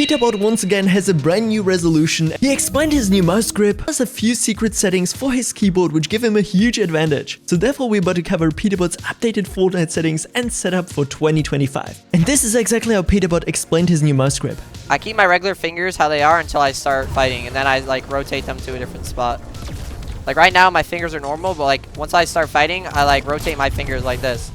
PETERBOT once again has a brand new resolution. He explained his new mouse grip, plus a few secret settings for his keyboard which give him a huge advantage. So therefore we're about to cover PETERBOT's updated Fortnite settings and setup for 2025. And this is exactly how PETERBOT explained his new mouse grip. I keep my regular fingers how they are until I start fighting, and then I like rotate them to a different spot. Like right now my fingers are normal, but like once I start fighting, I like rotate my fingers like this.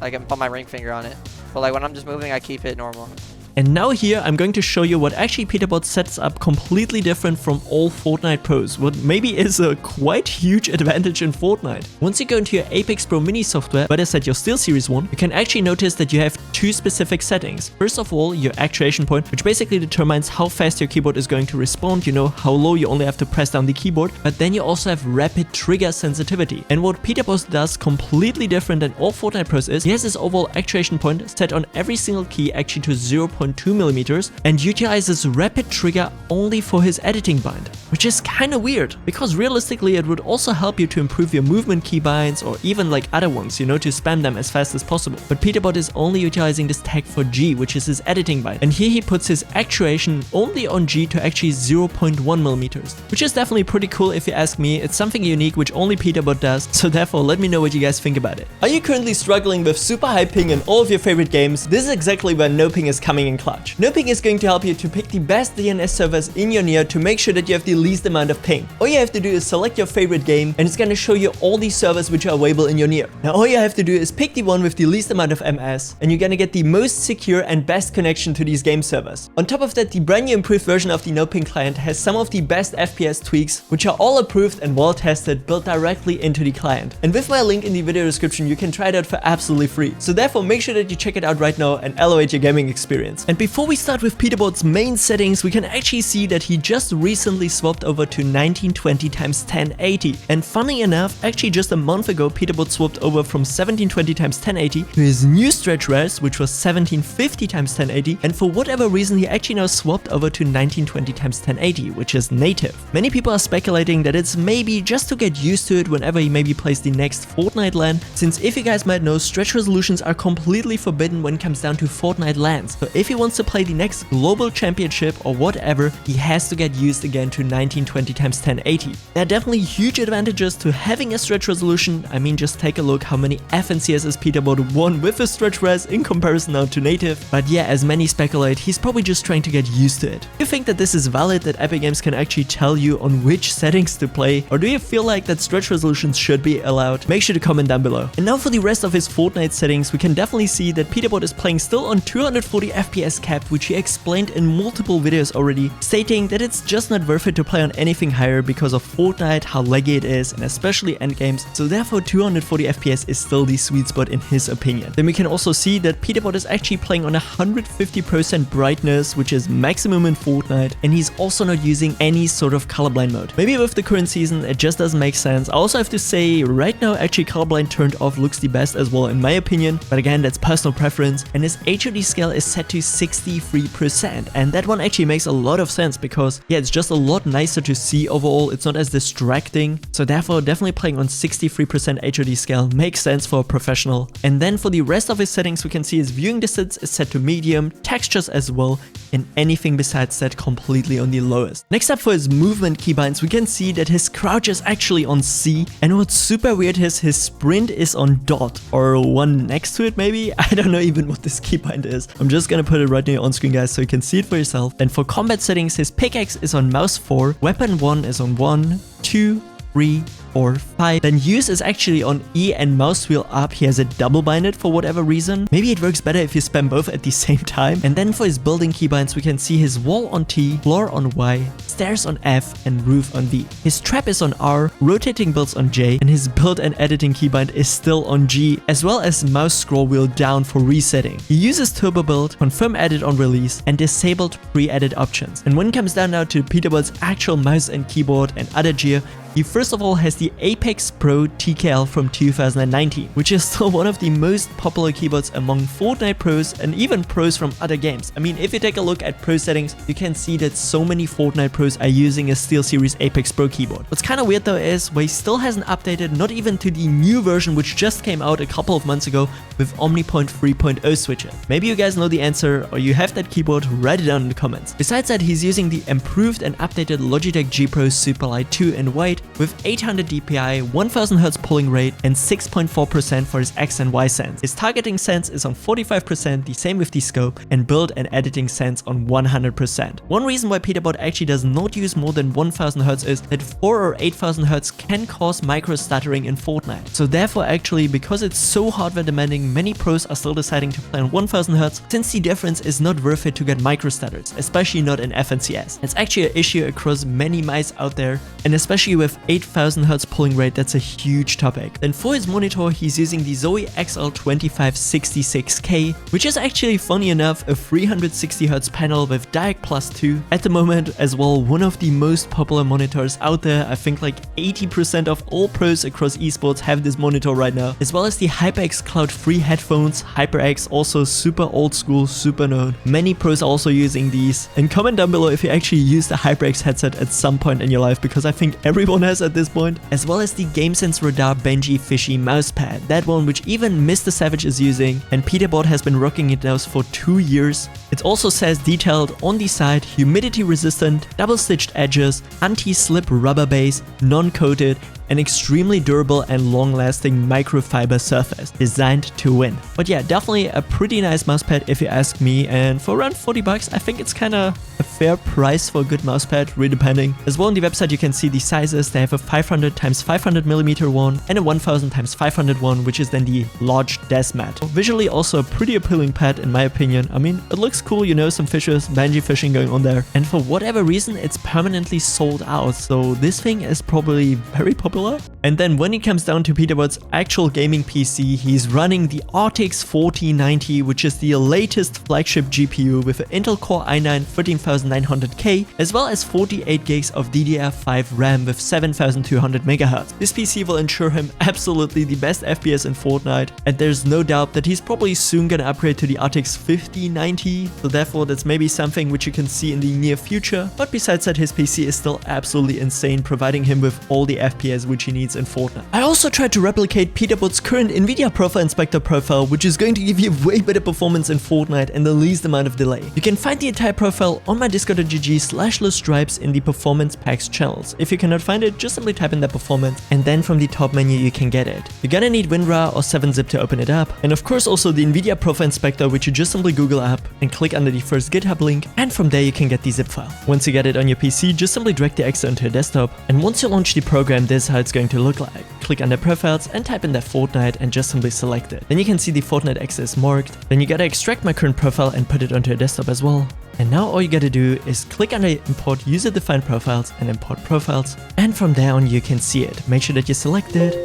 Like I can put my ring finger on it. But like when I'm just moving, I keep it normal. And now here I'm going to show you what actually PETERBOT sets up completely different from all Fortnite pros, what maybe is a quite huge advantage in Fortnite. Once you go into your Apex Pro mini software, where I set your SteelSeries 1, you can actually notice that you have two specific settings. First of all, your actuation point, which basically determines how fast your keyboard is going to respond, you know, how low you only have to press down the keyboard, but then you also have rapid trigger sensitivity. And what PETERBOT does completely different than all Fortnite pros is, he has his overall actuation point set on every single key actually to 0.2 millimeters and utilizes rapid trigger only for his editing bind, which is kind of weird because realistically it would also help you to improve your movement keybinds or even like other ones, you know, to spam them as fast as possible. But PETERBOT is only utilizing this tag for G, which is his editing bind, and here he puts his actuation only on G to actually 0.1 millimeters, which is definitely pretty cool if you ask me. It's something unique which only PETERBOT does, so therefore let me know what you guys think about it. Are you currently struggling with super high ping in all of your favorite games? This is exactly where no ping is coming in clutch. No ping is going to help you to pick the best DNS servers in your near to make sure that you have the least amount of ping. All you have to do is select your favorite game and it's going to show you all these servers which are available in your near. Now all you have to do is pick the one with the least amount of MS and you're going to get the most secure and best connection to these game servers. On top of that, the brand new improved version of the no ping client has some of the best FPS tweaks which are all approved and well tested, built directly into the client. And with my link in the video description you can try it out for absolutely free. So therefore make sure that you check it out right now and elevate your gaming experience. And before we start with PETERBOT's main settings, we can actually see that he just recently swapped over to 1920x1080. And funny enough, actually just a month ago, PETERBOT swapped over from 1720x1080 to his new stretch res, which was 1750x1080. And for whatever reason, he actually now swapped over to 1920x1080, which is native. Many people are speculating that it's maybe just to get used to it whenever he maybe plays the next Fortnite LAN, since if you guys might know, stretch resolutions are completely forbidden when it comes down to Fortnite LANs. So if he wants to play the next global championship or whatever, he has to get used again to 1920x1080. There are definitely huge advantages to having a stretch resolution. I mean, just take a look how many FNCSs PETERBOT won with a stretch res in comparison now to native. But yeah, as many speculate, he's probably just trying to get used to it. Do you think that this is valid, that Epic Games can actually tell you on which settings to play? Or do you feel like that stretch resolutions should be allowed? Make sure to comment down below. And now for the rest of his Fortnite settings, we can definitely see that PETERBOT is playing still on 240 FPS cap, which he explained in multiple videos already, stating that it's just not worth it to play on anything higher because of Fortnite, how laggy it is, and especially endgames, so therefore 240 FPS is still the sweet spot in his opinion. Then we can also see that PETERBOT is actually playing on 150% brightness, which is maximum in Fortnite, and he's also not using any sort of colorblind mode. Maybe with the current season it just doesn't make sense. I also have to say right now actually colorblind turned off looks the best as well in my opinion, but again that's personal preference, and his HUD scale is set to 63%, and that one actually makes a lot of sense because yeah, it's just a lot nicer to see overall. It's not as distracting, so therefore definitely playing on 63% HUD scale makes sense for a professional. And then for the rest of his settings, we can see his viewing distance is set to medium, textures as well, and anything besides that completely on the lowest. Next up for his movement keybinds, we can see that his crouch is actually on C, and what's super weird is his sprint is on dot, or one next to it maybe. I don't know even what this keybind is. I'm just gonna put it right now on screen guys so you can see it for yourself. And for combat settings, his pickaxe is on mouse 4, weapon 1 is on 1, 2, 3, 4, 5. Then use is actually on E and mouse wheel up. He has it double binded for whatever reason. Maybe it works better if you spam both at the same time. And then for his building keybinds, we can see his wall on T, floor on Y, stairs on F, and roof on V. His trap is on R, rotating builds on J, and his build and editing keybind is still on G, as well as mouse scroll wheel down for resetting. He uses turbo build, confirm edit on release, and disabled pre-edit options. And when it comes down now to PETERBOT's actual mouse and keyboard and other gear, He first of all has the Apex Pro TKL from 2019, which is still one of the most popular keyboards among Fortnite pros and even pros from other games. I mean, if you take a look at pro settings, you can see that so many Fortnite pros are using a SteelSeries Apex Pro keyboard. What's kind of weird though is Way still hasn't updated, not even to the new version which just came out a couple of months ago with OmniPoint 3.0 switcher. Maybe you guys know the answer or you have that keyboard, write it down in the comments. Besides that, he's using the improved and updated Logitech G Pro Superlight 2 in white with 800 dpi, 1000Hz polling rate and 6.4% for his X and Y sense. His targeting sense is on 45%, the same with the scope, and build and editing sense on 100%. One reason why PETERBOT actually does not use more than 1000Hz is that 4 or 8000Hz can cause micro stuttering in Fortnite. So therefore actually, because it's so hardware demanding, many pros are still deciding to play on 1000Hz since the difference is not worth it to get micro stutters, especially not in FNCS. It's actually an issue across many mice out there, and especially with 8000Hz polling rate, that's a huge topic. Then for his monitor, he's using the Zoe XL2566K, which is actually funny enough a 360Hz panel with DIAC Plus 2. At the moment as well, one of the most popular monitors out there. I think like 80% of all pros across esports have this monitor right now, as well as the HyperX Cloud 3 headphones. HyperX also super old school, super known. Many pros are also using these. And comment down below if you actually used a HyperX headset at some point in your life, because I think everyone has at this point. As well as the GameSense Radar Benji Fishy mousepad, that one which even Mr. Savage is using, and PETERBOT has been rocking it now for 2 years. It also says detailed on the side, humidity resistant, double stitched edges, anti-slip rubber base, non-coated, an extremely durable and long-lasting microfiber surface designed to win. But yeah, definitely a pretty nice mousepad if you ask me, and for around 40 bucks, I think it's kind of a fair price for a good mousepad, really depending. As well on the website you can see the sizes. They have a 500x500mm one and a 1000x500 one, which is then the large desk mat. Visually also a pretty appealing pad in my opinion. I mean, it looks cool, you know, some fishes, Benji fishing going on there. And for whatever reason, it's permanently sold out, so this thing is probably very popular. And then when it comes down to PETERBOT's actual gaming PC, he's running the RTX 4090, which is the latest flagship GPU with an Intel Core i9 13900K, as well as 48 gigs of DDR5 RAM with 7200 MHz. This PC will ensure him absolutely the best FPS in Fortnite, and there's no doubt that he's probably soon gonna upgrade to the RTX 5090, so therefore that's maybe something which you can see in the near future. But besides that, his PC is still absolutely insane, providing him with all the FPS which he needs in Fortnite. I also tried to replicate PETERBOT's current Nvidia Profile Inspector profile, which is going to give you way better performance in Fortnite and the least amount of delay. You can find the entire profile on my discord.gg/lostripes in the performance packs channels. If you cannot find it, just simply type in that performance, and then from the top menu you can get it. You're gonna need WinRAR or 7-zip to open it up, and of course also the Nvidia Profile Inspector, which you just simply Google up and click under the first GitHub link, and from there you can get the zip file. Once you get it on your PC, just simply drag the exe onto your desktop, and once you launch the program, this is how it's going to look like. Click under profiles and type in that Fortnite and just simply select it. Then you can see the Fortnite exe is marked. Then you gotta extract my current profile and put it onto your desktop as well. And now all you gotta do is click under import user defined profiles and import profiles, and from there on you can see it. Make sure that you select it.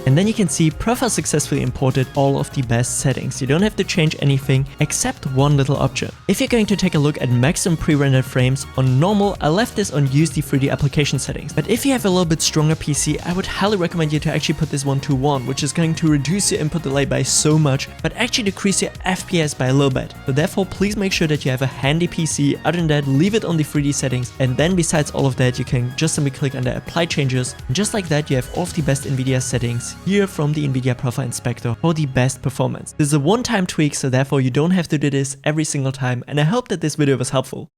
And then you can see profile successfully imported all of the best settings. You don't have to change anything except one little option. If you're going to take a look at maximum pre-rendered frames, on normal, I left this on use the 3D application settings. But if you have a little bit stronger PC, I would highly recommend you to actually put this one to 1, which is going to reduce your input delay by so much, but actually decrease your FPS by a little bit. So therefore, please make sure that you have a handy PC. Other than that, leave it on the 3D settings. And then besides all of that, you can just simply click under apply changes. And just like that, you have all of the best Nvidia settings here from the Nvidia Profile Inspector for the best performance. This is a one-time tweak, so therefore you don't have to do this every single time, and I hope that this video was helpful.